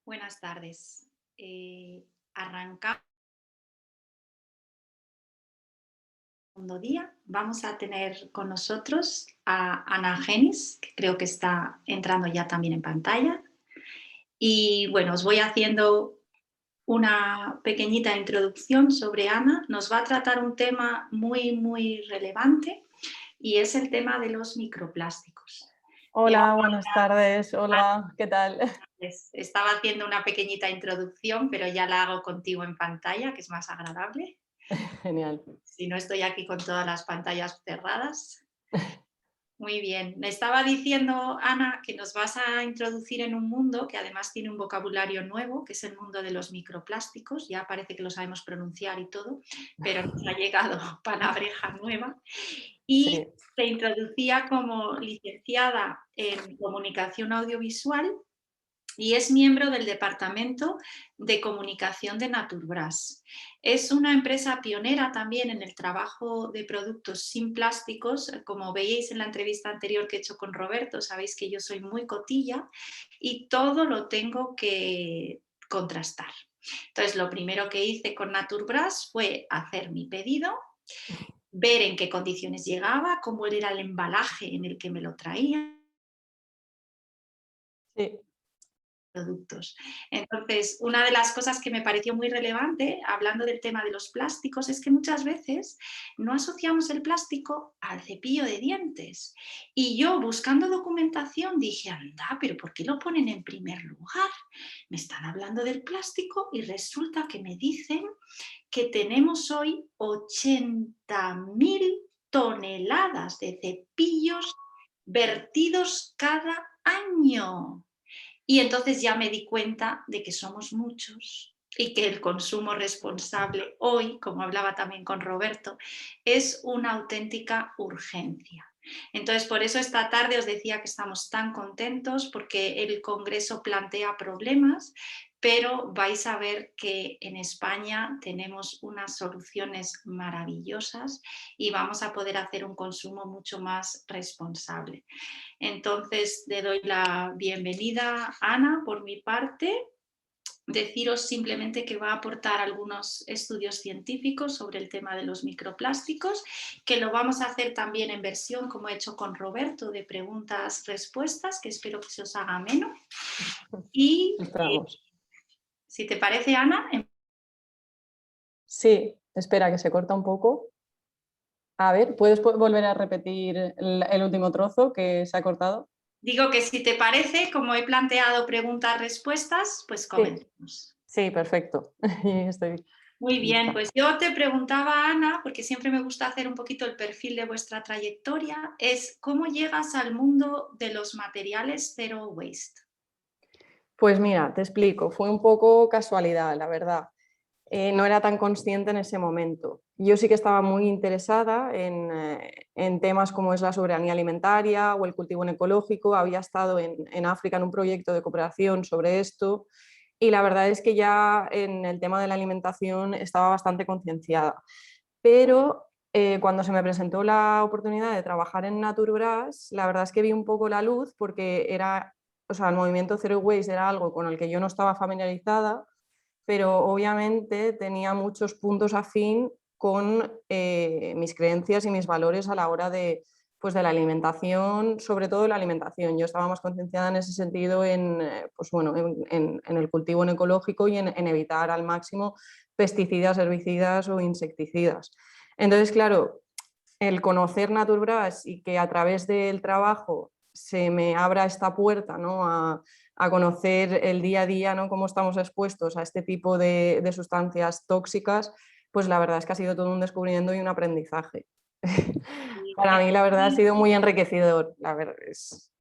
Buenas tardes. Arrancamos el segundo día. Vamos a tener con nosotros a Ana Genis, que creo que está entrando ya también en pantalla. Y bueno, os voy haciendo una pequeñita introducción sobre Ana. Nos va a tratar un tema muy relevante y es el tema de los microplásticos. Ya Hola, buenas tardes. Hola, ¿qué tal? antes estaba haciendo una pequeñita introduccción, pero ya la hago contigo en pantalla, que es más agradable. Genial. Si no estoy aquí con todas las pantallas cerradas. Muy bien. Me estaba diciendo, Ana, que nos vas a introducir en un mundo que además tiene un vocabulario nuevo, que es el mundo de los microplásticos. Ya parece que lo sabemos pronunciar y todo, pero nos ha llegado palabreja nueva. Y Sí, te introducía como licenciada en comunicación audiovisual y es miembro del Departamento de Comunicación de Naturbras. Es una empresa pionera también en el trabajo de productos sin plásticos. Como veíais en la entrevista anterior que he hecho con Roberto, sabéis que yo soy muy cotilla y todo lo tengo que contrastar. Entonces, lo primero que hice con Naturbras fue hacer mi pedido, ver en qué condiciones llegaba, cómo era el embalaje en el que me lo traía, sí, productos. Entonces, una de las cosas que me pareció muy relevante, hablando del tema de los plásticos, es que muchas veces no asociamos el plástico al cepillo de dientes. Y yo, buscando documentación, dije, anda, pero ¿por qué lo ponen en primer lugar? Me están hablando del plástico y resulta que me dicen que tenemos hoy 80.000 toneladas de cepillos vertidos cada año. Y entonces ya me di cuenta de que somos muchos y que el consumo responsable hoy, como hablaba también con Roberto, es una auténtica urgencia. Entonces, por eso esta tarde os decía que estamos tan contentos porque el Congreso plantea problemas, pero vais a ver que en España tenemos unas soluciones maravillosas y vamos a poder hacer un consumo mucho más responsable. Entonces, le doy la bienvenida a Ana por mi parte. Deciros simplemente que va a aportar algunos estudios científicos sobre el tema de los microplásticos, que lo vamos a hacer también en versión, como he hecho con Roberto, de preguntas-respuestas, que espero que se os haga ameno. Y esperamos. si te parece, Ana, Sí, espera, que se corta un poco. A ver, ¿puedes volver a repetir el último trozo que se ha cortado? digo que si te parece, como he planteado preguntas-respuestas, pues Sí, comencemos. sí, perfecto. Estoy Muy bien, lista. pues yo te preguntaba, Ana, porque siempre me gusta hacer un poquito el perfil de vuestra trayectoria, es ¿cómo llegas al mundo de los materiales zero waste? Pues mira, te explico, fue un poco casualidad, la verdad. No era tan consciente en ese momento. Yo sí que estaba muy interesada en temas como es la soberanía alimentaria o el cultivo en ecológico. Había estado en África en un proyecto de cooperación sobre esto y la verdad es que ya en el tema de la alimentación estaba bastante concienciada. Pero cuando se me presentó la oportunidad de trabajar en Naturbras, la verdad es que vi un poco la luz porque era, o sea, el movimiento Zero Waste era algo con el que yo no estaba familiarizada, pero obviamente tenía muchos puntos afín con mis creencias y mis valores a la hora de, pues, de la alimentación, sobre todo la alimentación. Yo estaba más concienciada en ese sentido pues, bueno, en el cultivo en ecológico y en evitar al máximo pesticidas, herbicidas o insecticidas. Entonces, claro, el conocer Naturbras y que a través del trabajo se me abra esta puerta, ¿no? a conocer el día a día, ¿no? Cómo estamos expuestos a este tipo de sustancias tóxicas, pues la verdad es que ha sido todo un descubrimiento y un aprendizaje. Y Para mí, la verdad, ha sido muy enriquecedor. La verdad es...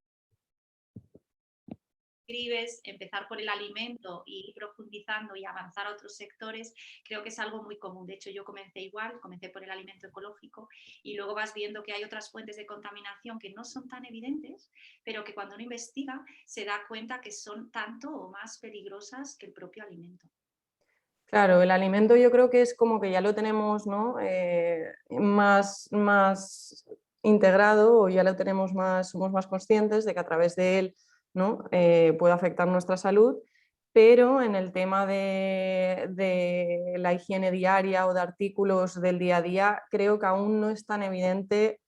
escribes, empezar por el alimento y ir profundizando y avanzar a otros sectores, creo que es algo muy común. De hecho, yo comencé igual, comencé por el alimento ecológico y luego vas viendo que hay otras fuentes de contaminación que no son tan evidentes, pero que cuando uno investiga se da cuenta que son tanto o más peligrosas que el propio alimento. Claro, el alimento yo creo que es como que ya lo tenemos, ¿no? Más integrado o ya lo tenemos más, somos más conscientes de que a través de él, ¿no? Puede afectar nuestra salud, pero en el tema de la higiene diaria o de artículos del día a día, creo que aún no es tan evidente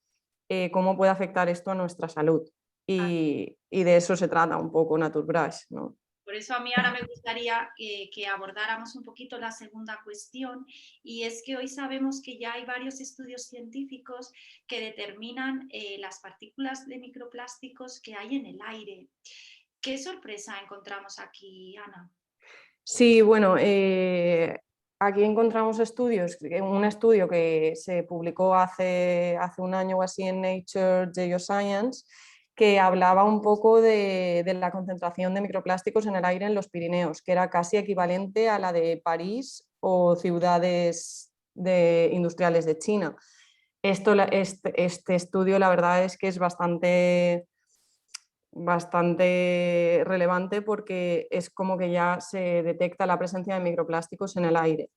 cómo puede afectar esto a nuestra salud. Y de eso se trata un poco Naturbrush, ¿no? Por eso a mí ahora me gustaría que abordáramos un poquito la segunda cuestión, y es que hoy sabemos que ya hay varios estudios científicos que determinan las partículas de microplásticos que hay en el aire. ¿Qué sorpresa encontramos aquí, Ana? Sí, bueno, aquí encontramos estudios, un estudio que se publicó hace un año o así en Nature Geoscience, que hablaba un poco de la concentración de microplásticos en el aire en los Pirineos, que era casi equivalente a la de París o ciudades industriales de China. Este estudio, la verdad es que es bastante relevante porque es como que ya se detecta la presencia de microplásticos en el aire.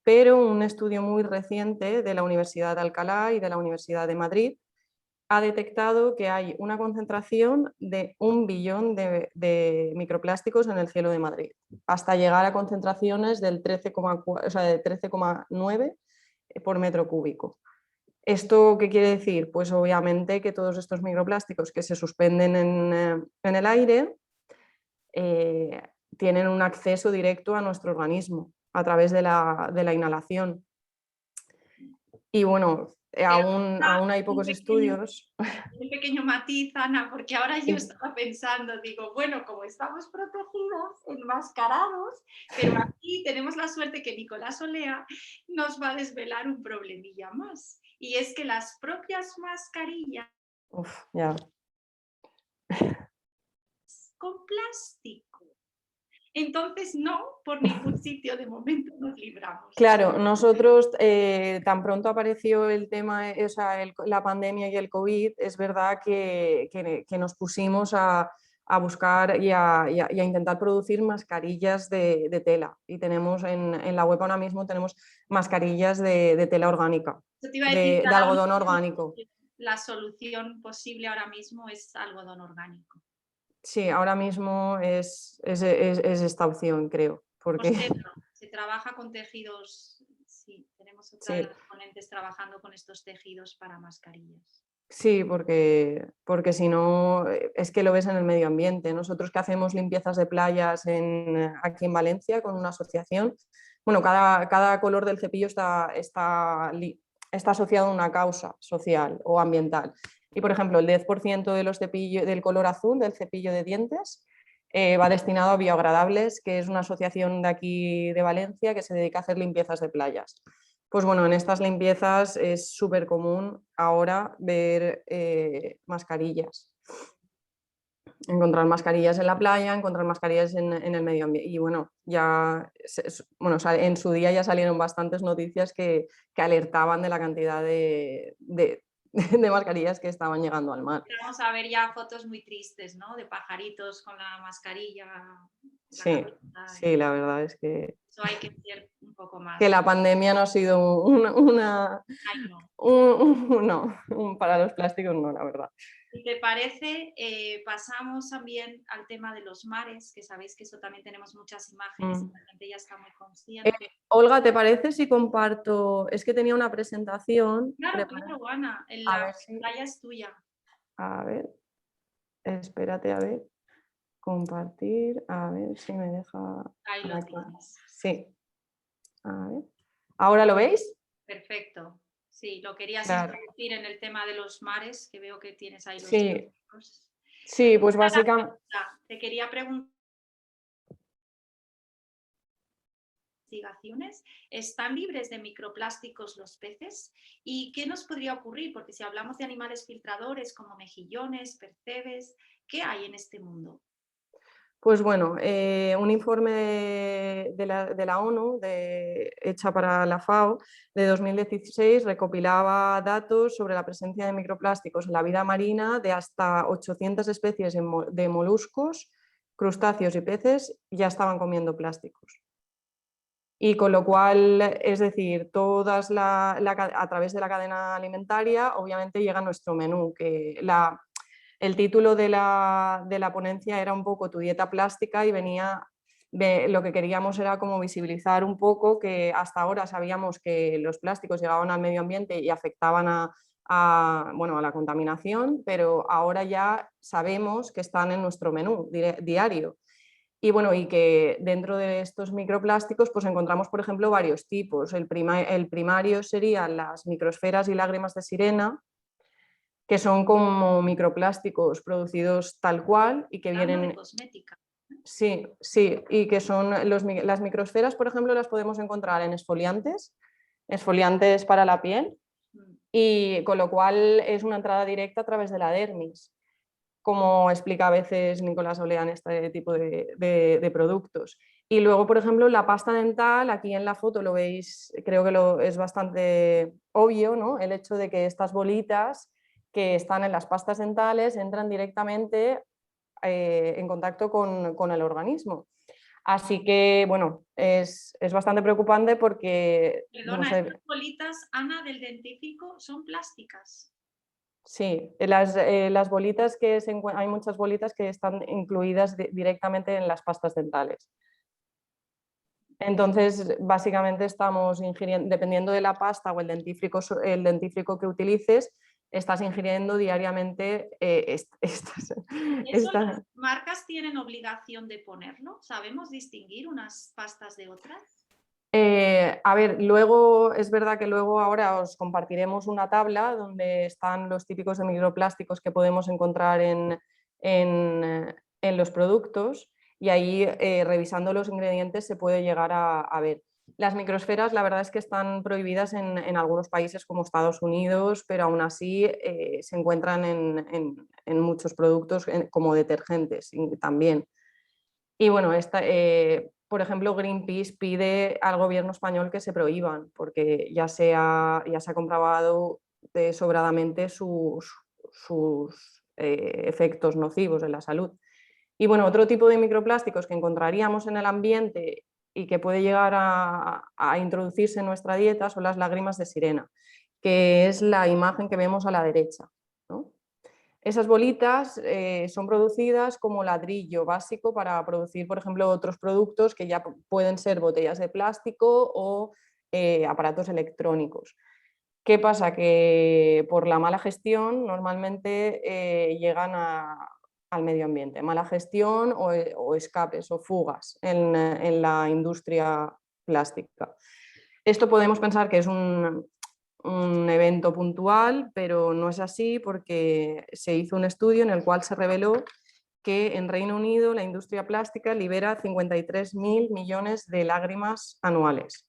Pero un estudio muy reciente de la Universidad de Alcalá y de la Universidad de Madrid ha detectado que hay una concentración de 1 billón de microplásticos en el cielo de Madrid, hasta llegar a concentraciones del 13,9 por metro cúbico. ¿Esto qué quiere decir? Pues obviamente que todos estos microplásticos que se suspenden en el aire tienen un acceso directo a nuestro organismo a través de la inhalación. Y bueno, Pero aún hay pocos estudios. un pequeño matiz, Ana, porque ahora yo estaba pensando, digo, bueno, como estamos protegidos, enmascarados, pero aquí tenemos la suerte que Nicolás Olea nos va a desvelar un problemilla más. Y es que las propias mascarillas Uf, ya. con plástico. Entonces, no, por ningún sitio de momento nos libramos. Claro, nosotros tan pronto apareció el tema, o sea, la pandemia y el COVID, es verdad que nos pusimos a buscar y a intentar producir mascarillas de tela. Y tenemos en la web ahora mismo tenemos mascarillas de tela orgánica, Yo te iba a decir que de algodón orgánico. la solución posible ahora mismo es algodón orgánico. Sí, ahora mismo es esta opción, creo. Porque Se trabaja con tejidos, sí, tenemos otra de sí. las ponentes trabajando con estos tejidos para mascarillas. Sí, porque si no, es que lo ves en el medio ambiente. Nosotros que hacemos limpiezas de playas aquí en Valencia con una asociación, bueno, cada color del cepillo está asociado a una causa social o ambiental. Y por ejemplo, el 10% de los cepillos, del color azul del cepillo de dientes va destinado a bioagradables, que es una asociación de aquí de Valencia que se dedica a hacer limpiezas de playas. Pues bueno, en estas limpiezas es súper común ahora ver mascarillas. Encontrar mascarillas en la playa, encontrar mascarillas en el medio ambiente. Y bueno, en su día ya salieron bastantes noticias que alertaban de la cantidad de mascarillas que estaban llegando al mar. Vamos a ver ya fotos muy tristes, ¿no? De pajaritos con la mascarilla, la Sí, cabeza. sí, la verdad es que Eso hay que ser un poco más. la pandemia no ha sido Ay, no. para los plásticos, no, la verdad. Si te parece, pasamos también al tema de los mares, que sabéis que eso también tenemos muchas imágenes y la gente ya está muy consciente. Olga, ¿te parece si comparto? Es que tenía una presentación. Claro, claro, Ana, A la ver si. pantalla es tuya. A ver, espérate, a ver. Compartir, a ver si me deja. Ahí lo Aquí. tienes. Sí. A ver. ¿Ahora lo veis? Perfecto. Sí, lo querías Claro. introducir en el tema de los mares, que veo que tienes ahí los Sí, dibujos. sí, pues básicamente. Te quería preguntar, ¿investigaciones están libres de microplásticos los peces? ¿Y qué nos podría ocurrir? Porque si hablamos de animales filtradores como mejillones, percebes, ¿qué hay en este mundo? Pues bueno, un informe de la ONU, hecha para la FAO, de 2016, recopilaba datos sobre la presencia de microplásticos en la vida marina de hasta 800 especies de moluscos, crustáceos y peces ya estaban comiendo plásticos. Y con lo cual, es decir, a través de la cadena alimentaria, obviamente llega nuestro menú, que el título de la ponencia era un poco Tu dieta plástica y venía lo que queríamos era como visibilizar un poco que hasta ahora sabíamos que los plásticos llegaban al medio ambiente y afectaban bueno, a la contaminación, pero ahora ya sabemos que están en nuestro menú diario. Y bueno, y que dentro de estos microplásticos pues encontramos, por ejemplo, varios tipos. El primario serían las microesferas y lágrimas de sirena, que son como microplásticos producidos tal cual y que Hablando vienen... de cosmética. Sí, sí, y que son las microesferas, por ejemplo, las podemos encontrar en exfoliantes para la piel, y con lo cual es una entrada directa a través de la dermis, como explica a veces Nicolás Olea en este tipo de productos. Y luego, por ejemplo, la pasta dental, aquí en la foto lo veis, creo que es bastante obvio, ¿no? El hecho de que estas bolitas que están en las pastas dentales entran directamente en contacto con el organismo. Así que, bueno, es bastante preocupante porque... No Perdona, sé, estas bolitas, Ana, del dentífrico, son plásticas. sí, las bolitas hay muchas bolitas que están incluidas directamente en las pastas dentales. Entonces, básicamente estamos ingiriendo, dependiendo de la pasta o el dentífrico que utilices, estás ingiriendo diariamente ¿Eso las marcas tienen obligación de ponerlo? ¿Sabemos distinguir unas pastas de otras? A ver, luego es verdad que luego ahora os compartiremos una tabla donde están los típicos de microplásticos que podemos encontrar en los productos, y ahí revisando los ingredientes se puede llegar a ver. Las microesferas la verdad es que están prohibidas en algunos países como Estados Unidos, pero aún así se encuentran en muchos productos como detergentes también. Y bueno, por ejemplo, Greenpeace pide al gobierno español que se prohíban, porque ya se ha comprobado sobradamente sus efectos nocivos en la salud. Y bueno, otro tipo de microplásticos que encontraríamos en el ambiente y que puede llegar a introducirse en nuestra dieta son las lágrimas de sirena, que es la imagen que vemos a la derecha, ¿no? Esas bolitas son producidas como ladrillo básico para producir, por ejemplo, otros productos que ya pueden ser botellas de plástico o aparatos electrónicos. ¿Qué pasa? Que por la mala gestión normalmente llegan al medio ambiente. Mala gestión o escapes o fugas en la industria plástica. Esto podemos pensar que es un evento puntual, pero no es así porque se hizo un estudio en el cual se reveló que en Reino Unido la industria plástica libera 53.000 millones de lágrimas anuales.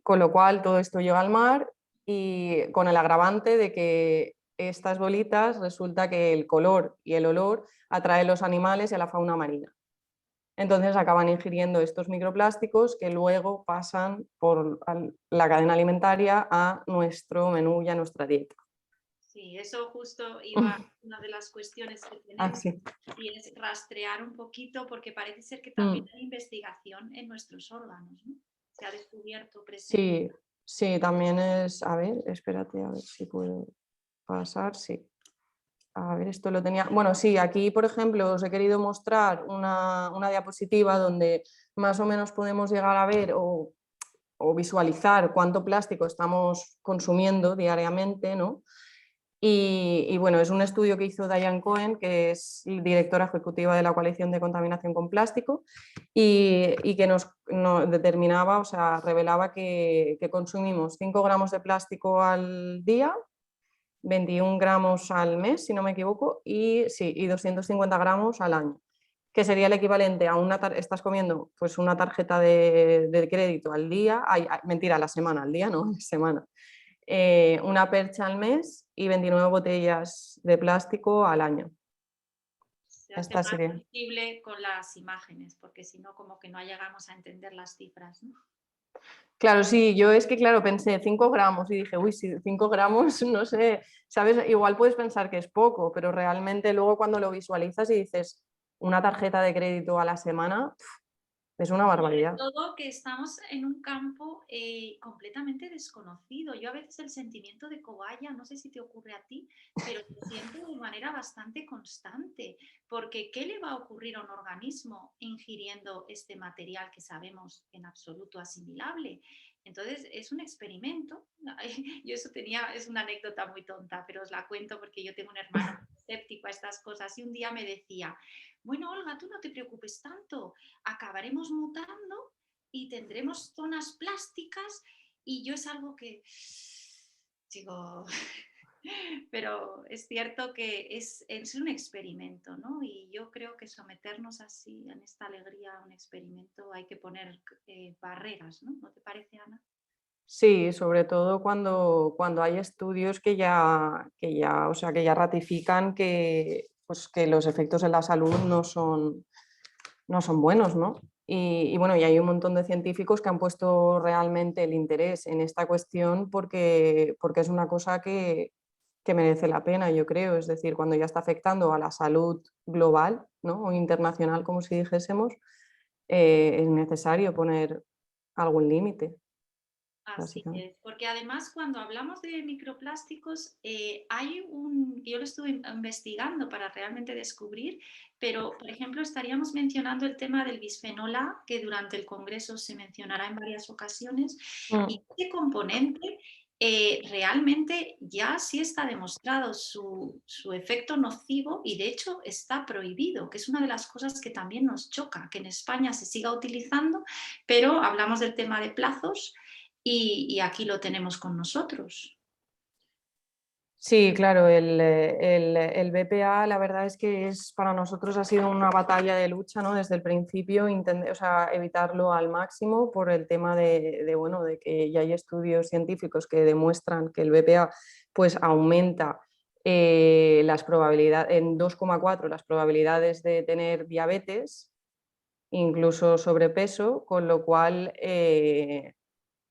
Con lo cual todo esto llega al mar, y con el agravante de que estas bolitas resulta que el color y el olor atrae a los animales y a la fauna marina. Entonces acaban ingiriendo estos microplásticos que luego pasan por la cadena alimentaria a nuestro menú y a nuestra dieta. Sí, eso justo iba una de las cuestiones que tenemos, Sí. y es rastrear un poquito, porque parece ser que también hay investigación en nuestros órganos, ¿no? Se ha descubierto Sí, sí, también es... A ver, espérate, a ver si puedo pasar, sí. A ver, esto lo tenía... Bueno, sí, aquí, por ejemplo, os he querido mostrar una diapositiva donde más o menos podemos llegar a ver o visualizar cuánto plástico estamos consumiendo diariamente, ¿no? Y bueno, es un estudio que hizo Diane Cohen, que es directora ejecutiva de la Coalición de Contaminación con Plástico, y que nos determinaba, o sea, revelaba que consumimos 5 gramos de plástico al día, 21 gramos al mes, si no me equivoco, y 250 gramos al año, que sería el equivalente a estás comiendo pues una tarjeta de crédito al día, mentira, a la semana, al día no, a la semana. Una percha al mes y 29 botellas de plástico al año. se hace más sensible con las imágenes, porque si no, como que no llegamos a entender las cifras, ¿no? Claro, sí, yo es que, claro, pensé 5 gramos y dije, uy, sí, 5 gramos, no sé, ¿sabes? Igual puedes pensar que es poco, pero realmente luego cuando lo visualizas y dices una tarjeta de crédito a la semana, Es una Sobre barbaridad. todo que estamos en un campo completamente desconocido. Yo a veces el sentimiento de cobaya, no sé si te ocurre a ti, pero lo siento de manera bastante constante, porque ¿qué le va a ocurrir a un organismo ingiriendo este material que sabemos en absoluto asimilable? Entonces es un experimento. Yo eso tenía, es una anécdota muy tonta, pero os la cuento porque yo tengo un hermano escéptico a estas cosas y un día me decía, bueno, Olga, tú no te preocupes tanto, acabaremos mutando y tendremos zonas plásticas y yo es algo que digo, pero es cierto que es un experimento, ¿no? Y yo creo que someternos así en esta alegría a un experimento hay que poner barreras, ¿no? ¿No te parece, Ana? Sí, sobre todo cuando hay estudios o sea, que ya ratifican que, pues, que los efectos en la salud no son buenos, ¿no? Y bueno, y hay un montón de científicos que han puesto realmente el interés en esta cuestión porque es una cosa que merece la pena, yo creo. Es decir, cuando ya está afectando a la salud global, ¿no? O internacional, como si dijésemos, es necesario poner algún límite, Así básicamente. es, porque además cuando hablamos de microplásticos, yo lo estuve investigando para realmente descubrir, pero por ejemplo estaríamos mencionando el tema del bisfenol A, que durante el Congreso se mencionará en varias ocasiones, y Mm. este componente realmente ya sí está demostrado su efecto nocivo y de hecho está prohibido, que es una de las cosas que también nos choca, que en España se siga utilizando, pero hablamos del tema de plazos y aquí lo tenemos con nosotros. Sí, claro, el BPA la verdad es que para nosotros ha sido una batalla de lucha, ¿no? Desde el principio, o sea, evitarlo al máximo por el tema bueno, de que ya hay estudios científicos que demuestran que el BPA pues, aumenta las probabilidades, en 2,4 las probabilidades de tener diabetes, incluso sobrepeso, con lo cual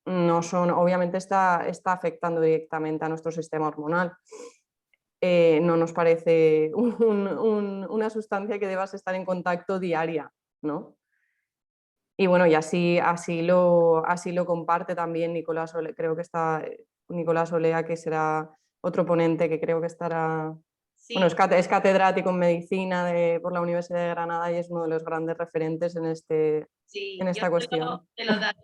no son, obviamente está afectando directamente a nuestro sistema hormonal. No nos parece una sustancia que debas estar en contacto diaria, ¿no? Y bueno, y así lo comparte también Nicolás Olea, creo que está Nicolás Olea, que será otro ponente que creo que estará, bueno, Sí, es catedrático en medicina por la Universidad de Granada y es uno de los grandes referentes en sí, yo esta cuestión.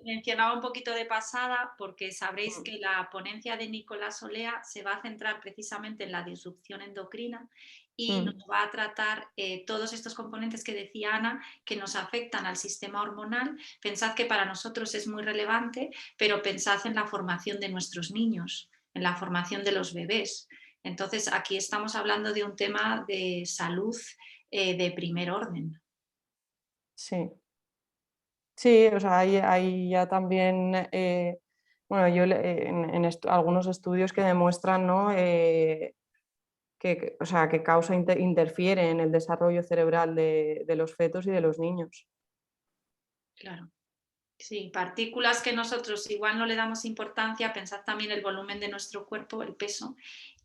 mencionaba un poquito de pasada porque sabréis que la ponencia de Nicolás Olea se va a centrar precisamente en la disrupción endocrina y nos Mm. va a tratar todos estos componentes que decía Ana que nos afectan al sistema hormonal. Pensad que para nosotros es muy relevante, pero pensad en la formación de nuestros niños, en la formación de los bebés. Entonces, aquí estamos hablando de un tema de salud de primer orden. Sí. Sí, o sea, hay ya también, bueno, algunos estudios que demuestran, ¿no? O sea, que interfiere en el desarrollo cerebral de los fetos y de los niños. Claro. Sí, partículas que nosotros igual no le damos importancia, pensad también el volumen de nuestro cuerpo, el peso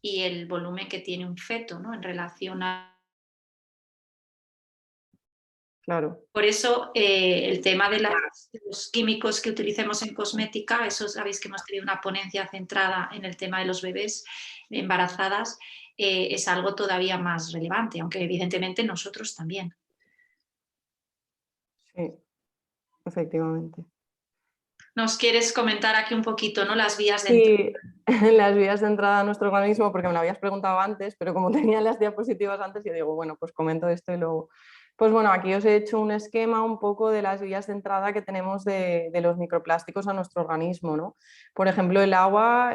y el volumen que tiene un feto, ¿no? En relación a... Claro, Por eso el tema de los químicos que utilicemos en cosmética, eso sabéis que hemos tenido una ponencia centrada en el tema de los bebés embarazadas, es algo todavía más relevante, aunque evidentemente nosotros también. sí, efectivamente. ¿Nos quieres comentar aquí un poquito, ¿no? Las vías de entrada? Sí, las vías de entrada a nuestro organismo, porque me lo habías preguntado antes, pero como tenía las diapositivas antes, yo digo, bueno, pues comento esto y luego. Pues bueno, aquí os he hecho un esquema un poco de las vías de entrada que tenemos de los microplásticos a nuestro organismo, ¿no? Por ejemplo, el agua,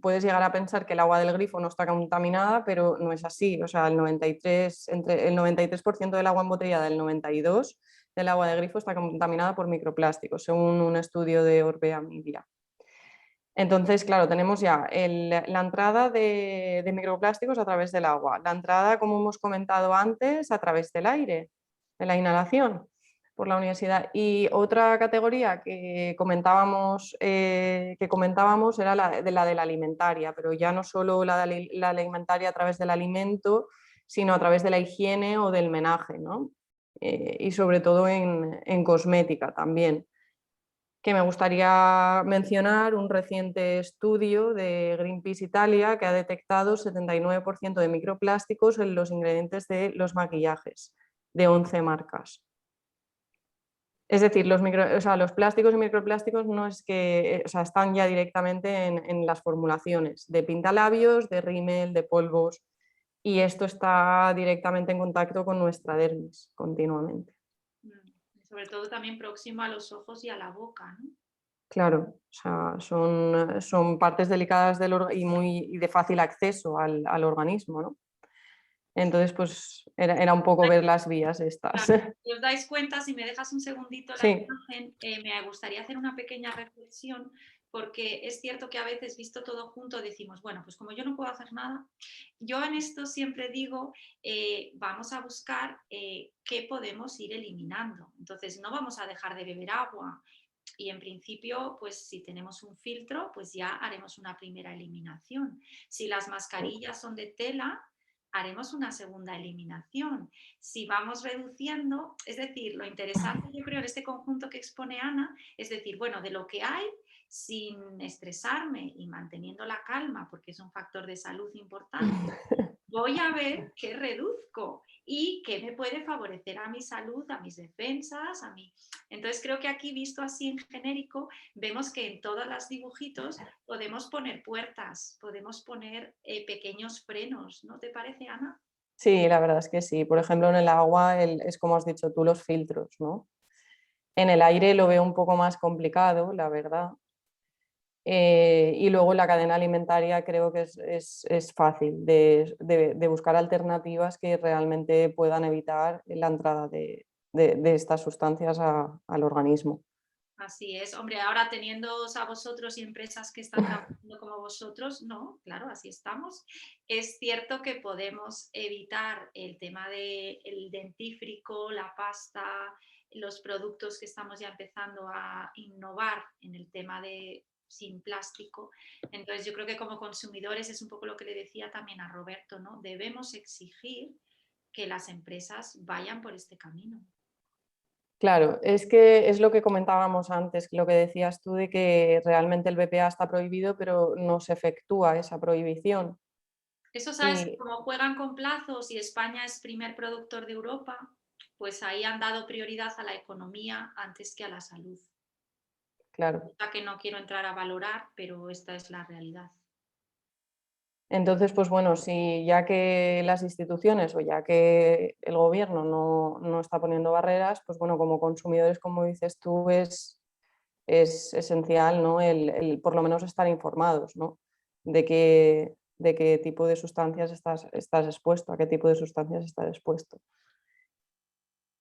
puedes llegar a pensar que el agua del grifo no está contaminada, pero no es así. O sea, entre el 93% del agua embotellada y el 92% del agua de grifo está contaminada por microplásticos, según un estudio de Orbea Media. Entonces, claro, tenemos ya la entrada de microplásticos a través del agua, la entrada, como hemos comentado antes, a través del aire, de la inhalación por la universidad. Y otra categoría que comentábamos era la de la alimentaria, pero ya no solo la alimentaria a través del alimento, sino a través de la higiene o del menaje, ¿no? y sobre todo en cosmética también. Que me gustaría mencionar un reciente estudio de Greenpeace Italia que ha detectado 79% de microplásticos en los ingredientes de los maquillajes de 11 marcas. Es decir, los plásticos y microplásticos no es que, están ya directamente en las formulaciones de pintalabios, de rímel, de polvos, y esto está directamente en contacto con nuestra dermis continuamente. Sobre todo también próximo a los ojos y a la boca, ¿no? Claro, son partes delicadas y de fácil acceso al organismo, ¿no? Entonces, pues era un poco ver las vías estas. Claro, si os dais cuenta, si me dejas un segundito la Sí, imagen, me gustaría hacer una pequeña reflexión, porque es cierto que a veces, visto todo junto, decimos, bueno, pues como yo no puedo hacer nada, yo en esto siempre digo, vamos a buscar qué podemos ir eliminando. Entonces, no vamos a dejar de beber agua. Y en principio, pues si tenemos un filtro, pues ya haremos una primera eliminación. Si las mascarillas son de tela, haremos una segunda eliminación. Si vamos reduciendo, es decir, lo interesante yo creo en este conjunto que expone Ana, es decir, bueno, de lo que hay, sin estresarme y manteniendo la calma, porque es un factor de salud importante, voy a ver qué reduzco y qué me puede favorecer a mi salud, a mis defensas, a mí. Entonces creo que aquí, visto así en genérico, vemos que en todos los dibujitos podemos poner puertas, podemos poner pequeños frenos, ¿no te parece, Ana? sí, la verdad es que sí. Por ejemplo, en el agua es como has dicho tú, los filtros, ¿no? En el aire lo veo un poco más complicado, la verdad. Y luego en la cadena alimentaria creo que es fácil de buscar alternativas que realmente puedan evitar la entrada de estas sustancias al organismo. Así es, hombre, ahora teniéndoos a vosotros y empresas que están trabajando como vosotros, no, claro, así estamos. Es cierto que podemos evitar el tema del dentífrico, la pasta, los productos que estamos ya empezando a innovar en el tema de sin plástico. Entonces yo creo que como consumidores es un poco lo que le decía también a Roberto, ¿no? Debemos exigir que las empresas vayan por este camino. Claro, es que es lo que comentábamos antes, lo que decías tú de que realmente el BPA está prohibido, pero no se efectúa esa prohibición. Eso sabes que Y como juegan con plazos y España es primer productor de Europa, pues ahí han dado prioridad a la economía antes que a la salud. claro, Cosa que no quiero entrar a valorar, pero esta es la realidad. entonces, pues bueno, si ya que las instituciones o ya que el gobierno no está poniendo barreras, pues bueno, como consumidores, como dices tú, es esencial, ¿no? Por lo menos estar informados, ¿no? De qué tipo de sustancias estás expuesto, a qué tipo de sustancias estás expuesto.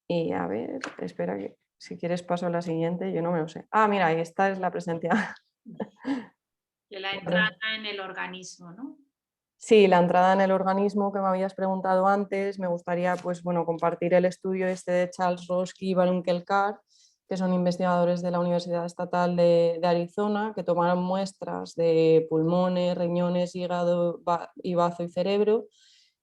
Y a ver, espera que si quieres paso a la siguiente, yo no me lo sé. Ah, mira, esta es la presencia. De la entrada en el organismo, ¿no? Sí, la entrada en el organismo que me habías preguntado antes, me gustaría pues, bueno, compartir el estudio este de Charles Roski y Varun Kelkar, que son investigadores de la Universidad Estatal de Arizona, que tomaron muestras de pulmones, riñones, hígado y bazo y cerebro,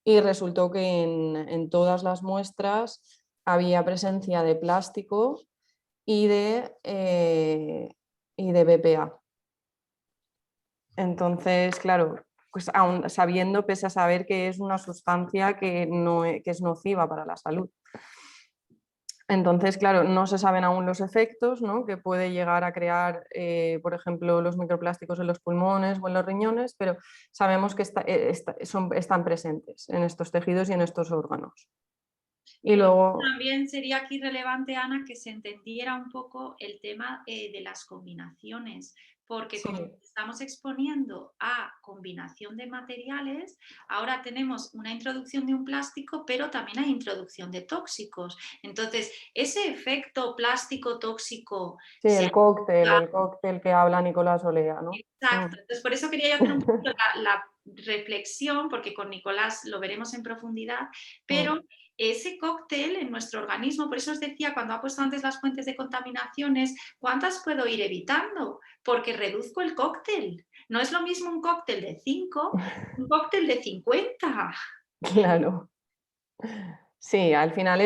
y resultó que en todas las muestras había presencia de plástico y de BPA. Entonces, claro, pues aún sabiendo, pese a saber que es una sustancia que es nociva para la salud. Entonces, claro, no se saben aún los efectos, ¿no? Que puede llegar a crear, por ejemplo, los microplásticos en los pulmones o en los riñones, pero sabemos que están presentes en estos tejidos y en estos órganos. Y Pero luego, también sería aquí relevante, Ana, que se entendiera un poco el tema de las combinaciones, porque sí, como estamos exponiendo a combinación de materiales, ahora tenemos una introducción de un plástico, pero también hay introducción de tóxicos. Entonces, ese efecto plástico tóxico sí, se el cóctel que habla Nicolás Olea, ¿no? Exacto, entonces por eso quería yo hacer un poquito la reflexión, porque con Nicolás lo veremos en profundidad, Mm. pero ese cóctel en nuestro organismo, por eso os decía cuando ha puesto antes las fuentes de contaminaciones, ¿cuántas puedo ir evitando? Porque reduzco el cóctel. No es lo mismo un cóctel de 5, un cóctel de 50. Claro. Sí, al final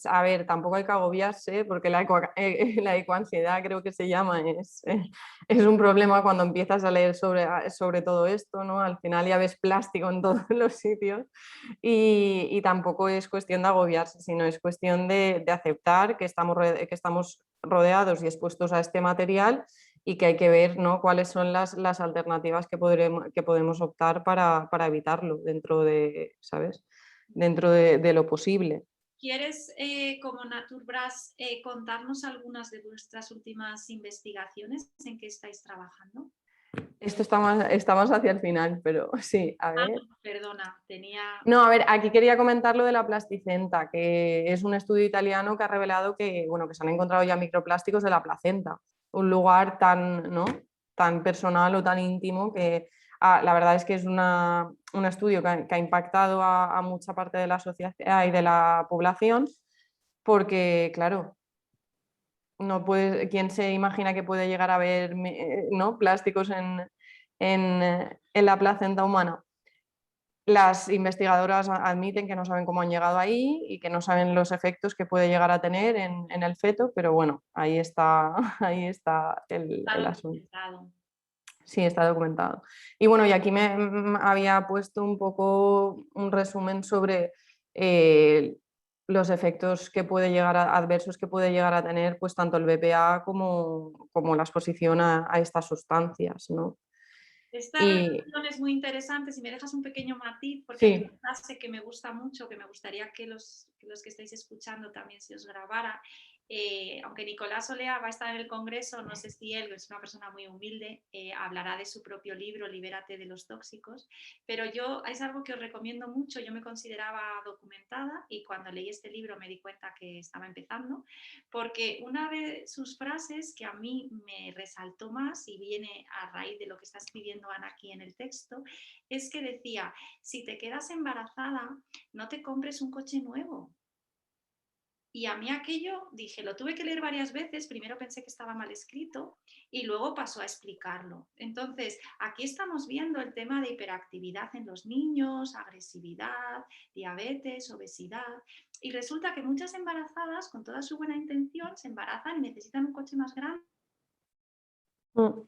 a ver, tampoco hay que agobiarse porque la ecoansiedad creo que se llama, es un problema cuando empiezas a leer sobre todo esto, ¿no? Al final ya ves plástico en todos los sitios y tampoco es cuestión de agobiarse, sino es cuestión de aceptar que que estamos rodeados y expuestos a este material y que hay que ver, ¿no?, cuáles son las alternativas que podemos optar para evitarlo dentro de, ¿sabes?, dentro de lo posible. ¿Quieres, como Naturbras, contarnos algunas de vuestras últimas investigaciones en que estáis trabajando? Esto está más hacia el final, pero sí, a Ah, ver. perdona, tenía... No, a ver, aquí quería comentar lo de la plasticenta, que es un estudio italiano que ha revelado que, bueno, que se han encontrado ya microplásticos de la placenta, un lugar tan, ¿no?, tan personal o tan íntimo que la verdad es que es un estudio que ha impactado a mucha parte de la sociedad y de la población, porque, claro, no puede, ¿quién se imagina que puede llegar a haber, ¿no?, plásticos en la placenta humana? Las investigadoras admiten que no saben cómo han llegado ahí y que no saben los efectos que puede llegar a tener en el feto, pero bueno, ahí está, ahí está Está el asunto. documentado. Sí, está documentado. Y bueno, y aquí me había puesto un poco un resumen sobre eh, los efectos que puede llegar adversos que puede llegar a tener pues tanto el BPA como la exposición a estas sustancias, ¿no? Esta Y reflexión es muy interesante. Si me dejas un pequeño matiz, porque hay sí, una frase que me gusta mucho, que me gustaría que los que estáis escuchando también se os grabara. Aunque Nicolás Olea va a estar en el Congreso, no sé si él, que es una persona muy humilde, hablará de su propio libro, Libérate de los tóxicos, pero yo es algo que os recomiendo mucho. Yo me consideraba documentada y cuando leí este libro me di cuenta que estaba empezando, porque una de sus frases que a mí me resaltó más y viene a raíz de lo que está escribiendo Ana aquí en el texto, es que decía, si te quedas embarazada, no te compres un coche nuevo. Y a mí aquello, dije, lo tuve que leer varias veces, primero pensé que estaba mal escrito y luego pasó a explicarlo. Entonces, aquí estamos viendo el tema de hiperactividad en los niños, agresividad, diabetes, obesidad, y resulta que muchas embarazadas, con toda su buena intención, se embarazan y necesitan un coche más grande. mm,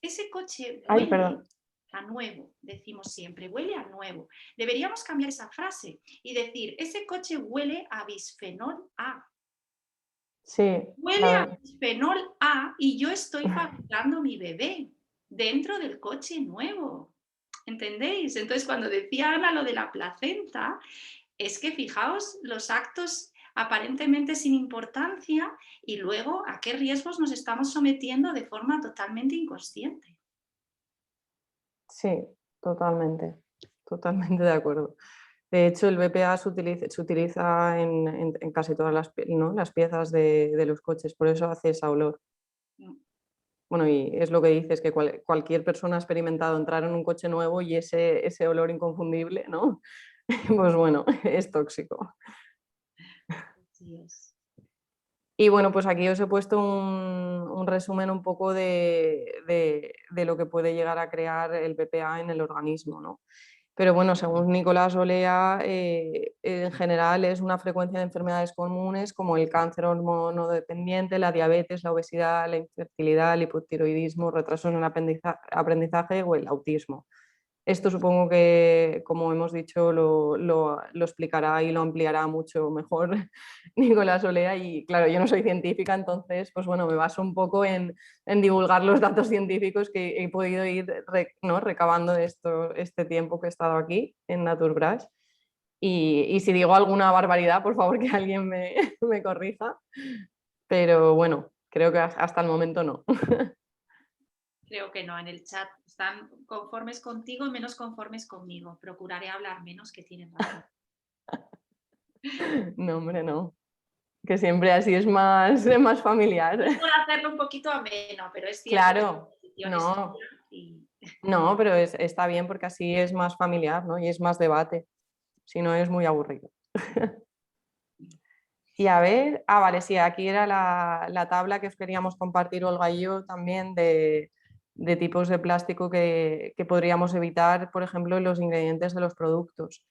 Ese coche ay, huele perdón. a nuevo, decimos siempre, huele a nuevo. Deberíamos cambiar esa frase y decir, ese coche huele a bisfenol A. Sí, Huele a bisfenol A y yo estoy fabricando mi bebé dentro del coche nuevo. ¿Entendéis? Entonces, cuando decía Ana lo de la placenta, es que fijaos los actos aparentemente sin importancia y luego a qué riesgos nos estamos sometiendo de forma totalmente inconsciente. sí, totalmente, totalmente de acuerdo. De hecho, el BPA se utiliza en casi todas ¿no?, las piezas de los coches, por eso hace ese olor. Bueno, y es lo que dices, que cualquier persona ha experimentado entrar en un coche nuevo y ese olor inconfundible, ¿no? Pues bueno, es tóxico. Así es. Y bueno, pues aquí os he puesto un resumen un poco de lo que puede llegar a crear el BPA en el organismo, ¿no? Pero bueno, según Nicolás Olea, en general es una frecuencia de enfermedades comunes como el cáncer hormonodependiente, la diabetes, la obesidad, la infertilidad, el hipotiroidismo, retraso en el aprendizaje o el autismo. Esto supongo que, como hemos dicho, lo explicará y lo ampliará mucho mejor Nicolás Olea. Y claro, yo no soy científica, entonces, pues bueno, me baso un poco en divulgar los datos científicos que he podido ir ¿no?, recabando de este tiempo que he estado aquí en Naturbrush. Y si digo alguna barbaridad, por favor que alguien me corrija. Pero bueno, creo que hasta el momento no. Creo que no, en el chat están conformes contigo y menos conformes conmigo. Procuraré hablar menos, que tienen razón. No, hombre, no. Que siempre así es más familiar. Es por hacerlo un poquito ameno, pero es cierto que la Claro, posición es no, tuya y no, pero está bien porque así es más familiar, ¿no? Y es más debate, si no es muy aburrido. Y a ver, vale, sí, aquí era la tabla que os queríamos compartir Olga y yo también de tipos de plástico que podríamos evitar, por ejemplo, en los ingredientes de los productos.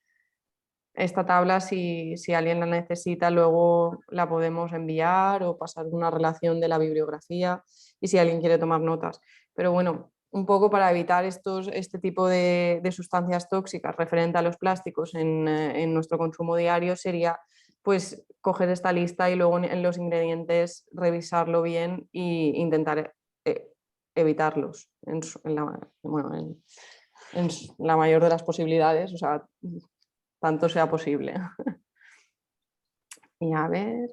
esta tabla, si alguien la necesita, luego la podemos enviar o pasar una relación de la bibliografía y si alguien quiere tomar notas. Pero bueno, un poco para evitar este tipo de sustancias tóxicas referente a los plásticos en nuestro consumo diario sería pues coger esta lista y luego en los ingredientes revisarlo bien e intentar evitarlos en la mayor de las posibilidades, o sea, tanto sea posible. Y a ver.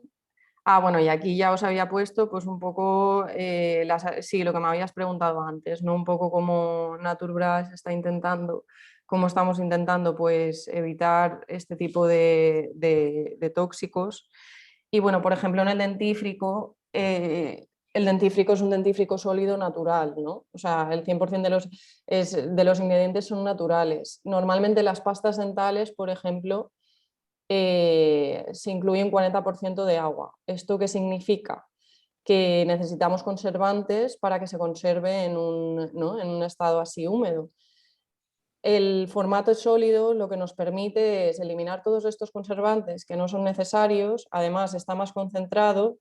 Ah, bueno, y aquí ya os había puesto pues un poco, sí, lo que me habías preguntado antes, ¿no? Un poco cómo Naturbrush está intentando, cómo estamos intentando pues evitar este tipo de tóxicos. Y bueno, por ejemplo, en el dentífrico es un dentífrico sólido natural, ¿no? O sea, el 100% de los ingredientes son naturales. Normalmente las pastas dentales, por ejemplo, se incluye un 40% de agua. ¿Esto qué significa? Que necesitamos conservantes para que se conserve ¿no? en un estado así húmedo. El formato sólido lo que nos permite es eliminar todos estos conservantes que no son necesarios, además está más concentrado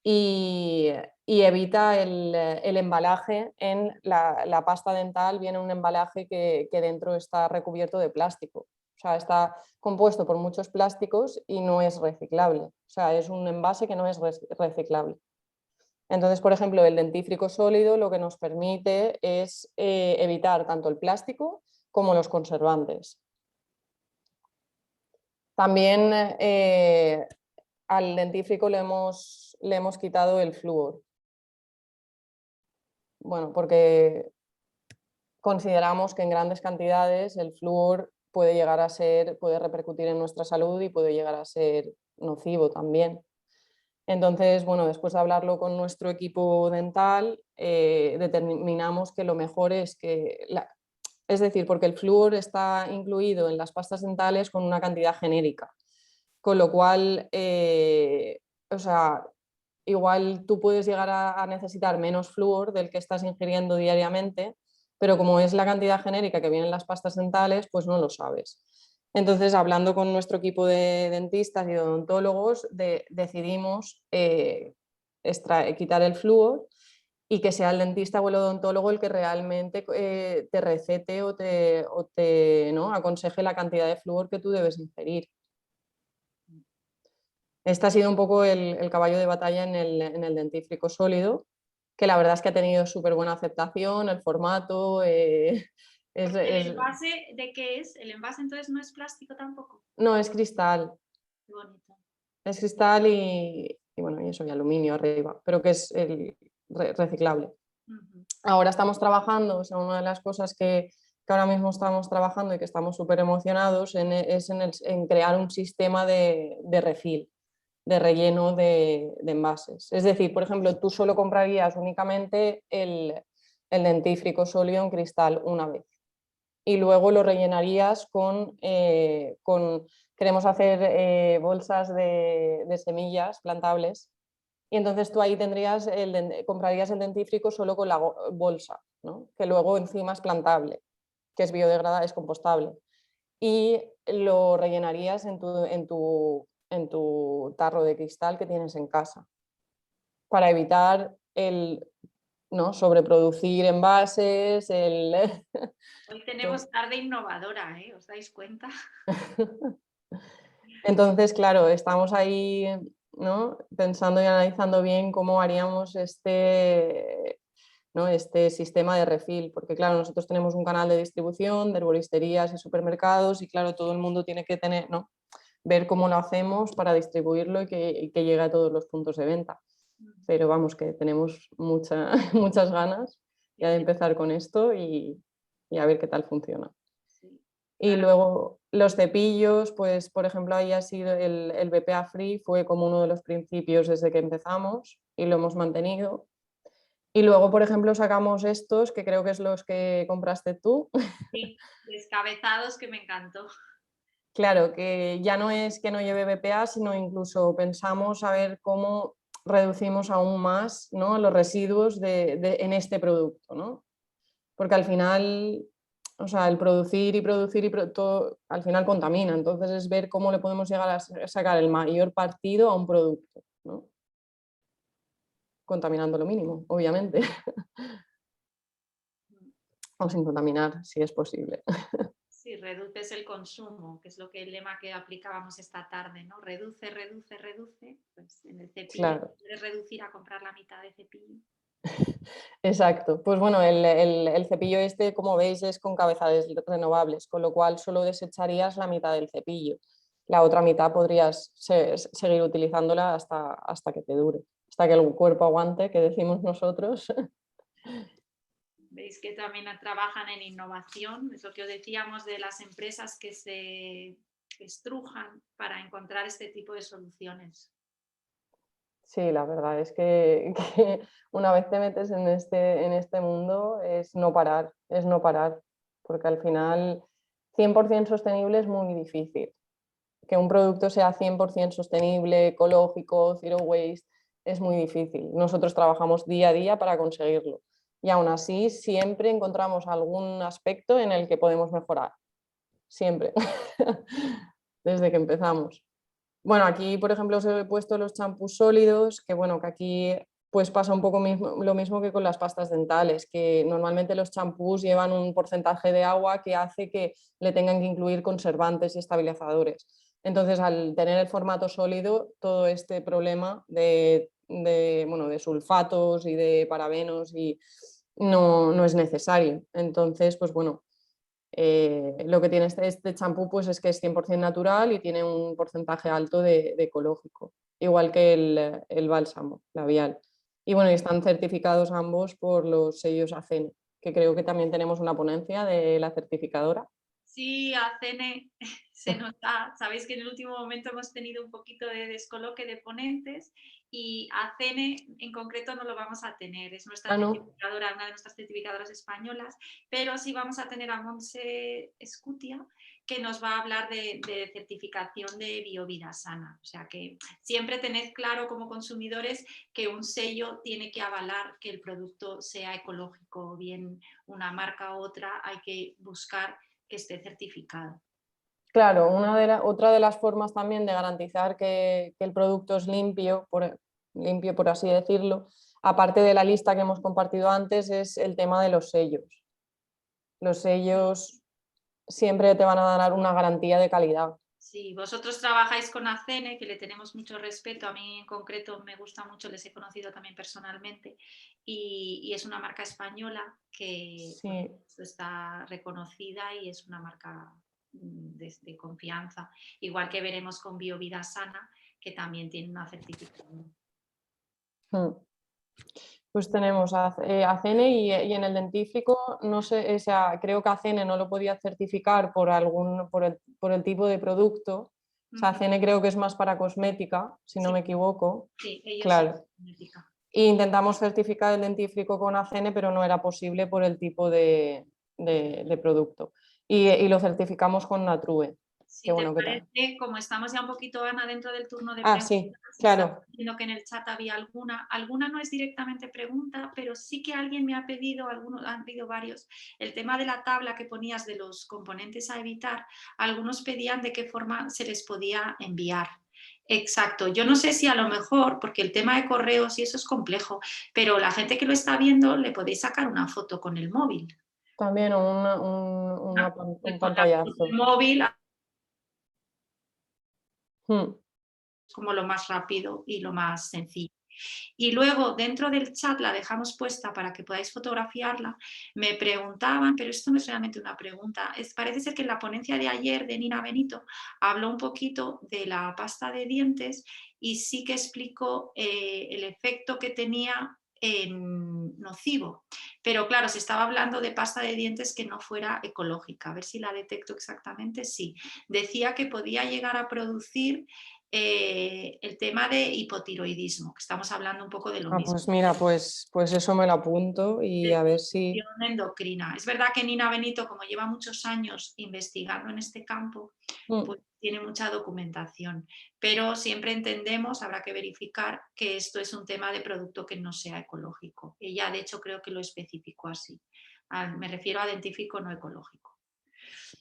y, evita el embalaje en la pasta dental, viene un embalaje que dentro está recubierto de plástico. O sea, está compuesto por muchos plásticos y no es reciclable. O sea, es un envase que no es reciclable. Entonces, por ejemplo, el dentífrico sólido lo que nos permite es evitar tanto el plástico como los conservantes. También al dentífrico le hemos quitado el flúor. Bueno, porque consideramos que en grandes cantidades el flúor puede repercutir en nuestra salud y puede llegar a ser nocivo también. Entonces, bueno, después de hablarlo con nuestro equipo dental, determinamos que lo mejor es es decir, porque el flúor está incluido en las pastas dentales con una cantidad genérica, con lo cual, o sea, igual tú puedes llegar a necesitar menos flúor del que estás ingiriendo diariamente, pero como es la cantidad genérica que viene en las pastas dentales, pues no lo sabes. Entonces, hablando con nuestro equipo de dentistas y de odontólogos, decidimos quitar el flúor y que sea el dentista o el odontólogo el que realmente te recete ¿no? aconseje la cantidad de flúor que tú debes ingerir. Este ha sido un poco el caballo de batalla en el dentífrico sólido, que la verdad es que ha tenido súper buena aceptación, el formato. ¿El envase de qué es? ¿El envase entonces no es plástico tampoco? No, es cristal. Qué bonito. Es cristal y bueno, y eso, y aluminio arriba, pero que es reciclable. Ahora estamos trabajando, o sea, una de las cosas que ahora mismo estamos trabajando y que estamos súper emocionados es en crear un sistema de refill, de relleno de envases. Es decir, por ejemplo, tú solo comprarías únicamente el dentífrico sólido en cristal una vez y luego lo rellenarías queremos hacer bolsas de semillas plantables y entonces tú ahí comprarías el dentífrico solo con la bolsa, ¿no? Que luego encima es plantable, que es biodegradable, es compostable. Y lo rellenarías en tu tarro de cristal que tienes en casa para evitar ¿no? sobreproducir envases. Hoy tenemos tarde innovadora, ¿eh? ¿Os dais cuenta? Entonces, claro, estamos ahí, ¿no? pensando y analizando bien cómo haríamos ¿no? este sistema de refill, porque claro, nosotros tenemos un canal de distribución de herboristerías y supermercados y claro, todo el mundo tiene que ¿no? ver cómo lo hacemos para distribuirlo y que llegue a todos los puntos de venta. Pero vamos, que tenemos muchas ganas ya de empezar con esto y a ver qué tal funciona. Y luego los cepillos, pues por ejemplo ahí ha sido el BPA Free, fue como uno de los principios desde que empezamos y lo hemos mantenido. Y luego, por ejemplo, sacamos estos, que creo que es los que compraste tú. Sí, descabezados, que me encantó. Claro, que ya no es que no lleve BPA, sino incluso pensamos a ver cómo reducimos aún más, ¿no? los residuos en este producto, ¿no? Porque al final O sea, el producir y producir y todo al final contamina. Entonces es ver cómo le podemos llegar a sacar el mayor partido a un producto, ¿no? Contaminando lo mínimo, obviamente, o sin contaminar, si es posible. Sí, reduces el consumo, que es lo que el lema que aplicábamos esta tarde, ¿no? Reduce, reduce, reduce. Pues en el cepillo Claro, puedes reducir a comprar la mitad de cepillo. exacto. Pues bueno, el cepillo este, como veis, es con cabezales renovables, con lo cual solo desecharías la mitad del cepillo. La otra mitad podrías seguir utilizándola hasta que te dure, hasta que el cuerpo aguante, que decimos nosotros. Veis que también trabajan en innovación, es lo que os decíamos de las empresas que se estrujan para encontrar este tipo de soluciones. Sí, la verdad es que una vez te metes en este mundo es no parar, porque al final 100% sostenible es muy difícil. Que un producto sea 100% sostenible, ecológico, zero waste, es muy difícil. Nosotros trabajamos día a día para conseguirlo y aún así siempre encontramos algún aspecto en el que podemos mejorar, siempre, desde que empezamos. Bueno, aquí, por ejemplo, os he puesto los champús sólidos, que bueno, que aquí pues pasa un poco lo mismo que con las pastas dentales, que normalmente los champús llevan un porcentaje de agua que hace que le tengan que incluir conservantes y estabilizadores. Entonces, al tener el formato sólido, todo este problema bueno, de sulfatos y de parabenos no es necesario. Entonces, pues bueno, lo que tiene este champú pues es que es 100% natural y tiene un porcentaje alto de ecológico, igual que el bálsamo labial. Y bueno, y están certificados ambos por los sellos ACENE, que creo que también tenemos una ponencia de la certificadora. Sí, ACN se nota, sabéis que en el último momento hemos tenido un poquito de descoloque de ponentes y ACN en concreto no lo vamos a tener, es nuestra Ah, no. certificadora, una de nuestras certificadoras españolas, pero sí vamos a tener a Montse Escutia que nos va a hablar de certificación de biovida sana. O sea que siempre tened claro como consumidores que un sello tiene que avalar que el producto sea ecológico, bien una marca u otra, hay que buscar que esté certificado. Claro, otra de las formas también de garantizar que el producto es limpio, por así decirlo, aparte de la lista que hemos compartido antes, es el tema de los sellos. Los sellos siempre te van a dar una garantía de calidad. Si vosotros trabajáis con ACN, que le tenemos mucho respeto, a mí en concreto me gusta mucho, les he conocido también personalmente, y es una marca española que bueno, Sí, está reconocida y es una marca de confianza, igual que veremos con Biovida Sana, que también tiene una certificación. mm. Pues tenemos ACN y en el dentífrico, no sé, o sea, creo que ACN no lo podía certificar por el tipo de producto. O sea, ACN creo que es más para cosmética, si no Sí, me equivoco. sí, ellos sí. Claro. E intentamos certificar el dentífrico con ACN, pero no era posible por el tipo de producto. Y lo certificamos con Natrue. Que Si te bueno, ¿qué tal? parece, como estamos ya un poquito, Ana, dentro del turno de Ah, preguntas, sí, estaba claro. viendo que en el chat había alguna no es directamente pregunta, pero sí que alguien me ha pedido, algunos han pedido varios, el tema de la tabla que ponías de los componentes a evitar, algunos pedían de qué forma se les podía enviar. Exacto, yo no sé si a lo mejor, porque el tema de correos y eso es complejo, pero la gente que lo está viendo le podéis sacar una foto con el móvil. También un Con la foto del pantallazo. móvil Mm. como lo más rápido y lo más sencillo. Y luego dentro del chat la dejamos puesta para que podáis fotografiarla. Me preguntaban, pero esto no es realmente una pregunta, parece ser que en la ponencia de ayer de Nina Benito habló un poquito de la pasta de dientes y sí que explicó el efecto que tenía en nocivo. Pero claro, se estaba hablando de pasta de dientes que no fuera ecológica. A ver si la detecto exactamente. Sí, decía que podía llegar a producir el tema de hipotiroidismo, que estamos hablando un poco de lo Ah, mismo. pues mira, pues eso me lo apunto y a ver si... Endocrina. Es verdad que Nina Benito, como lleva muchos años investigando en este campo, Mm. pues tiene mucha documentación, pero siempre entendemos, habrá que verificar que esto es un tema de producto que no sea ecológico. Ella, de hecho, creo que lo especificó así. Me refiero a dentífrico no ecológico.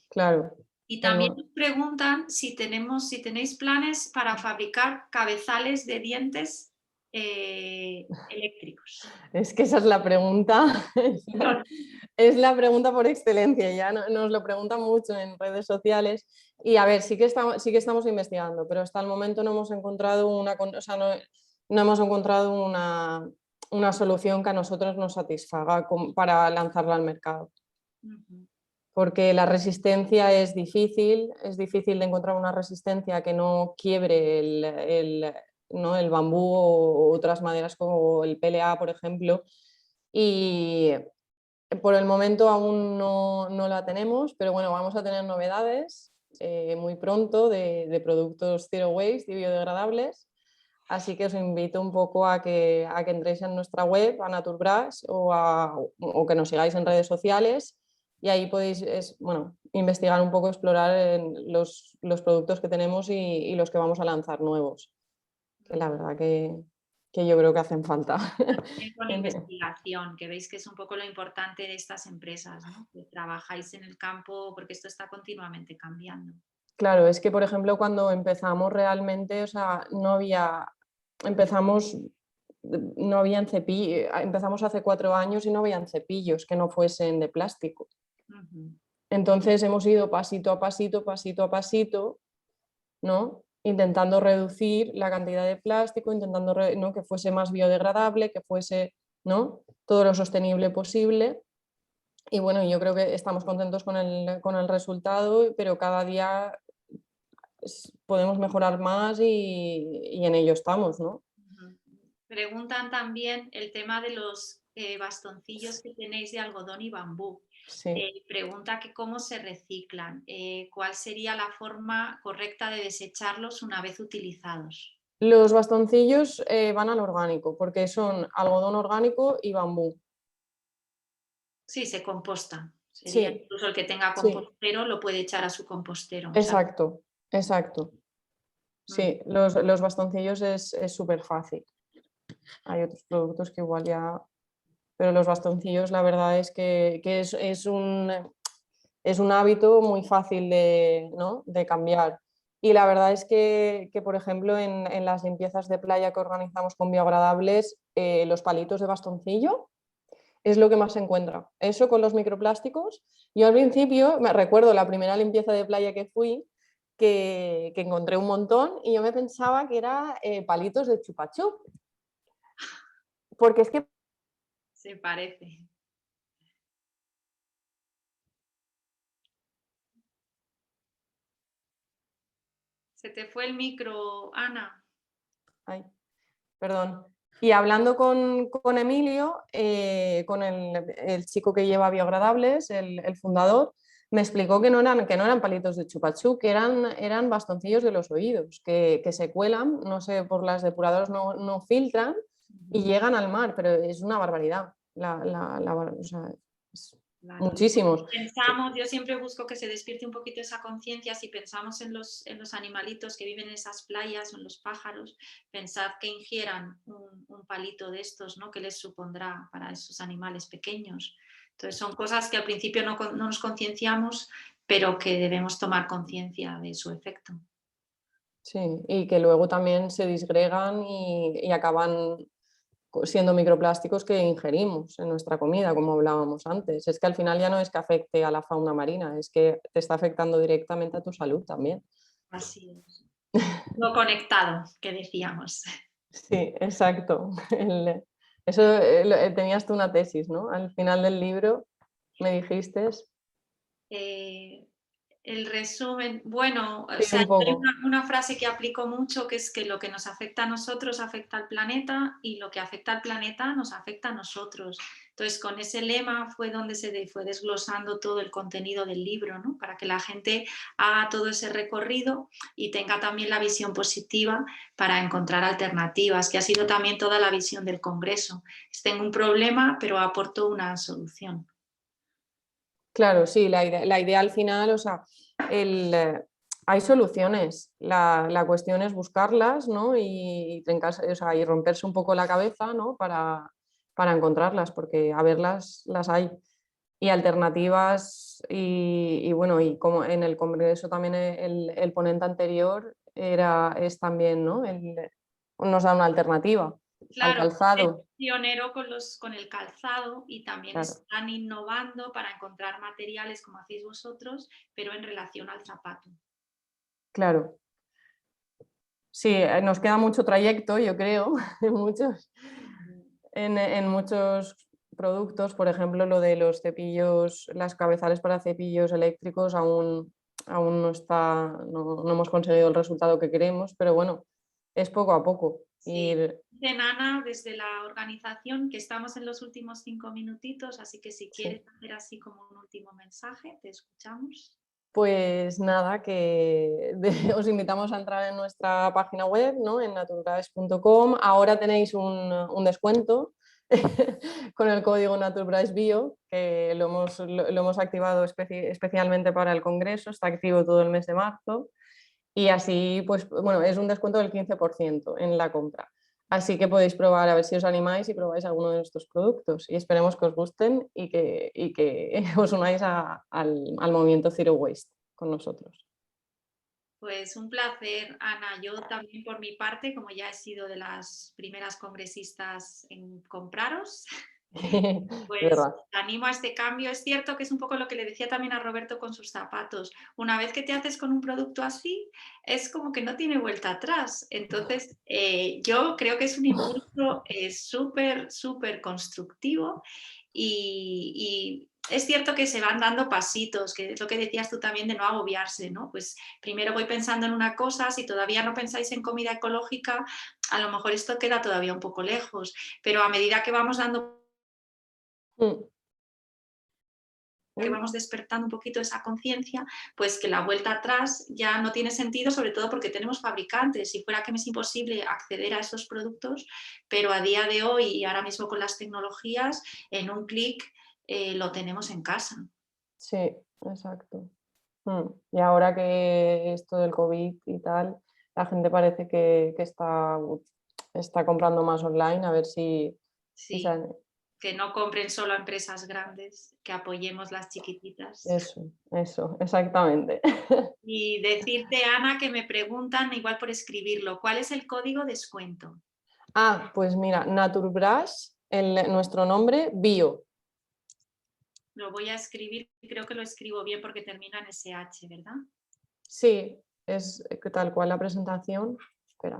Claro. Y también nos preguntan si tenéis planes para fabricar cabezales de dientes eléctricos. Es que esa es la pregunta, es la pregunta por excelencia, ya nos lo preguntan mucho en redes sociales y a ver, sí que estamos investigando, pero hasta el momento no hemos encontrado no hemos encontrado una solución que a nosotros nos satisfaga para lanzarla al mercado. Uh-huh. Porque la resistencia es difícil de encontrar una resistencia que no quiebre el bambú o otras maderas como el PLA, por ejemplo, y por el momento aún no la tenemos, pero bueno, vamos a tener novedades muy pronto de productos zero waste y biodegradables, así que os invito un poco a que entréis en nuestra web, a Naturbrush, o que nos sigáis en redes sociales. Y ahí podéis investigar un poco, explorar los productos que tenemos y los que vamos a lanzar nuevos. Que la verdad que yo creo que hacen falta. Con investigación, que veis que es un poco lo importante de estas empresas, ¿no? Que trabajáis en el campo porque esto está continuamente cambiando. Claro, es que por ejemplo cuando empezamos realmente, o sea, empezamos hace 4 años y no habían cepillos que no fuesen de plástico. Uh-huh. Entonces hemos ido pasito a pasito, ¿no? Intentando reducir la cantidad de plástico, intentando ¿no? que fuese más biodegradable, que fuese, ¿no? todo lo sostenible posible. Y bueno, yo creo que estamos contentos con el resultado, pero cada día podemos mejorar más y en ello estamos, ¿no? Uh-huh. Preguntan también el tema de los bastoncillos que tenéis de algodón y bambú. Sí. Pregunta que cómo se reciclan, cuál sería la forma correcta de desecharlos una vez utilizados. Los bastoncillos van al orgánico, porque son algodón orgánico y bambú. Sí, se composta. Sería Sí, incluso el que tenga sí, compostero lo puede echar a su compostero. exacto, exacto. Sí, los bastoncillos es súper fácil. Hay otros productos que igual ya... Pero los bastoncillos la verdad es que es un hábito muy fácil ¿no? de cambiar. Y la verdad es que por ejemplo, en las limpiezas de playa que organizamos con biodegradables, los palitos de bastoncillo es lo que más se encuentra. Eso con los microplásticos. Yo al principio, me recuerdo la primera limpieza de playa que fui, que encontré un montón y yo me pensaba que era palitos de chupa chup. Porque es que... Se parece. Se te fue el micro, Ana. Ay, perdón. Y hablando con Emilio, con el chico que lleva Biodegradables, el fundador, me explicó que no eran palitos de chupachú, que eran bastoncillos de los oídos, que se cuelan, no sé, por las depuradoras no filtran y llegan al mar, pero es una barbaridad. O sea, Claro. muchísimos. Pensamos, yo siempre busco que se despierte un poquito esa conciencia. Si pensamos en los animalitos que viven en esas playas o en los pájaros, pensad que ingieran un palito de estos, ¿no? ¿Qué les supondrá para esos animales pequeños? Entonces son cosas que al principio no nos concienciamos, pero que debemos tomar conciencia de su efecto. Sí, y que luego también se disgregan y acaban siendo microplásticos que ingerimos en nuestra comida, como hablábamos antes. Es que al final ya no es que afecte a la fauna marina, es que te está afectando directamente a tu salud también. Así es. No conectado, que decíamos. Sí, exacto. Tenías tú una tesis, ¿no? Al final del libro me dijiste. El resumen, bueno, o Sí, sea, un hay poco. una frase que aplico mucho, que es que lo que nos afecta a nosotros afecta al planeta y lo que afecta al planeta nos afecta a nosotros. Entonces, con ese lema fue donde se fue desglosando todo el contenido del libro, ¿no? Para que la gente haga todo ese recorrido y tenga también la visión positiva para encontrar alternativas, que ha sido también toda la visión del Congreso. Tengo un problema, pero aporto una solución. Claro, sí, la idea al final, o sea, hay soluciones. La cuestión es buscarlas, ¿no? Y trencarse, o sea, y romperse un poco la cabeza, ¿no? Para encontrarlas, porque a verlas las hay. y alternativas y bueno, y como en el congreso también el ponente anterior es también, ¿no? Nos da una alternativa al Claro, es calzado. pionero con el calzado y también Claro, están innovando para encontrar materiales como hacéis vosotros, pero en relación al zapato. claro. Sí, nos queda mucho trayecto, yo creo, en en muchos productos, por ejemplo, lo de los cepillos, las cabezales para cepillos eléctricos aún no hemos conseguido el resultado que queremos, pero bueno, es poco a poco. Sí, dice Nana desde la organización que estamos en los últimos 5 minutitos, así que si Sí. quieres hacer así como un último mensaje, te escuchamos. Pues nada, os invitamos a entrar en nuestra página web, ¿no? En naturbrice.com. Ahora tenéis un descuento con el código NaturbriceBio, que lo hemos activado especialmente para el Congreso, está activo todo el mes de marzo. Y así, pues bueno, es un descuento del 15% en la compra. Así que podéis probar a ver si os animáis y probáis alguno de nuestros productos. Y esperemos que os gusten y que os unáis al movimiento Zero Waste con nosotros. Pues un placer, Ana. Yo también por mi parte, como ya he sido de las primeras congresistas en compraros, Es pues verdad. te animo a este cambio. Es cierto que es un poco lo que le decía también a Roberto con sus zapatos. Una vez que te haces con un producto así, es como que no tiene vuelta atrás. Entonces, yo creo que es un impulso súper, súper constructivo y es cierto que se van dando pasitos, que es lo que decías tú también de no agobiarse, ¿no? Pues primero voy pensando en una cosa, si todavía no pensáis en comida ecológica, a lo mejor esto queda todavía un poco lejos, pero a medida que vamos dando Mm. que Uy, vamos despertando un poquito esa conciencia, pues que la vuelta atrás ya no tiene sentido, sobre todo porque tenemos fabricantes. Si fuera que me es imposible acceder a esos productos, pero a día de hoy y ahora mismo con las tecnologías, en un clic lo tenemos en casa. sí, exacto. Y ahora que esto del COVID y tal, la gente parece que está comprando más online, a ver si Sí, que no compren solo a empresas grandes, que apoyemos las chiquititas. eso, exactamente. Y decirte, Ana, que me preguntan, igual por escribirlo, ¿cuál es el código descuento? Ah, pues mira, Naturbrush, nuestro nombre, bio. Lo voy a escribir, creo que lo escribo bien porque termina en SH, ¿verdad? Sí, es tal cual la presentación. Espera,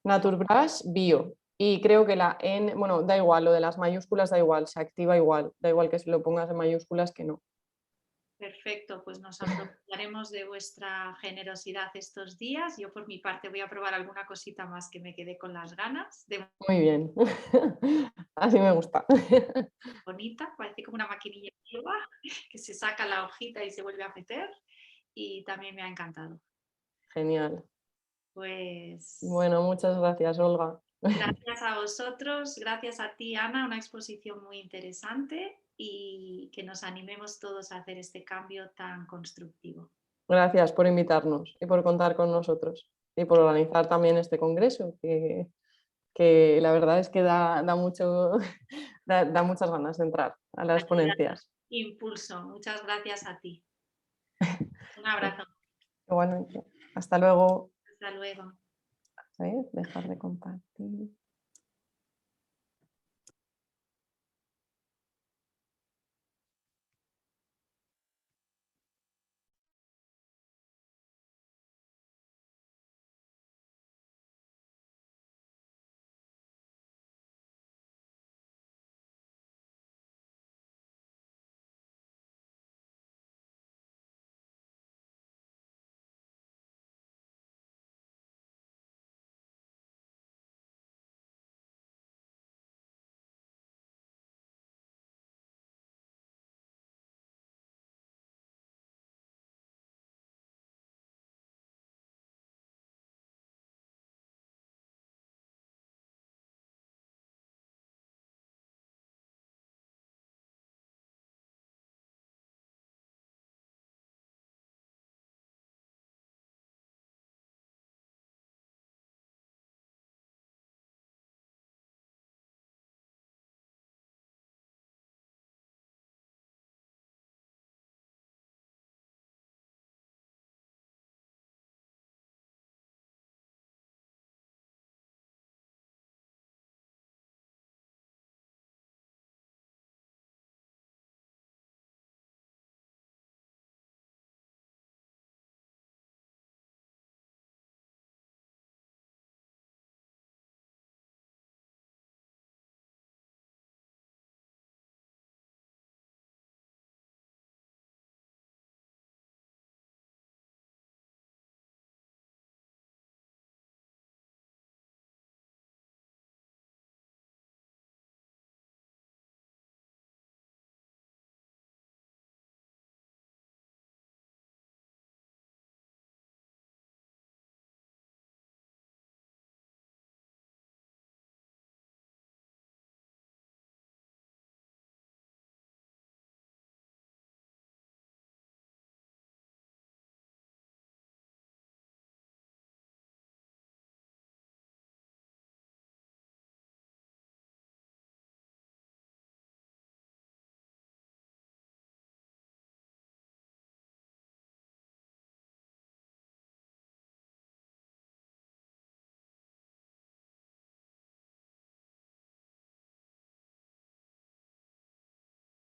Naturbrush, bio. Y creo que la N, bueno, da igual, lo de las mayúsculas da igual, se activa igual, da igual que se lo pongas en mayúsculas que no. Perfecto, pues nos aprovecharemos de vuestra generosidad estos días. Yo por mi parte voy a probar alguna cosita más que me quedé con las ganas de Muy bien, así me gusta. bonita, parece como una maquinilla nueva que se saca la hojita y se vuelve a meter y también me ha encantado. Genial. Pues Bueno, muchas gracias, Olga. gracias a vosotros, gracias a ti, Ana, una exposición muy interesante y que nos animemos todos a hacer este cambio tan constructivo. Gracias por invitarnos y por contar con nosotros y por organizar también este congreso, que la verdad es que da mucho, da muchas ganas de entrar a las ponencias. Impulso, muchas gracias a ti. Un abrazo, Igualmente. Hasta luego. hasta luego. A ver, dejar de compartir.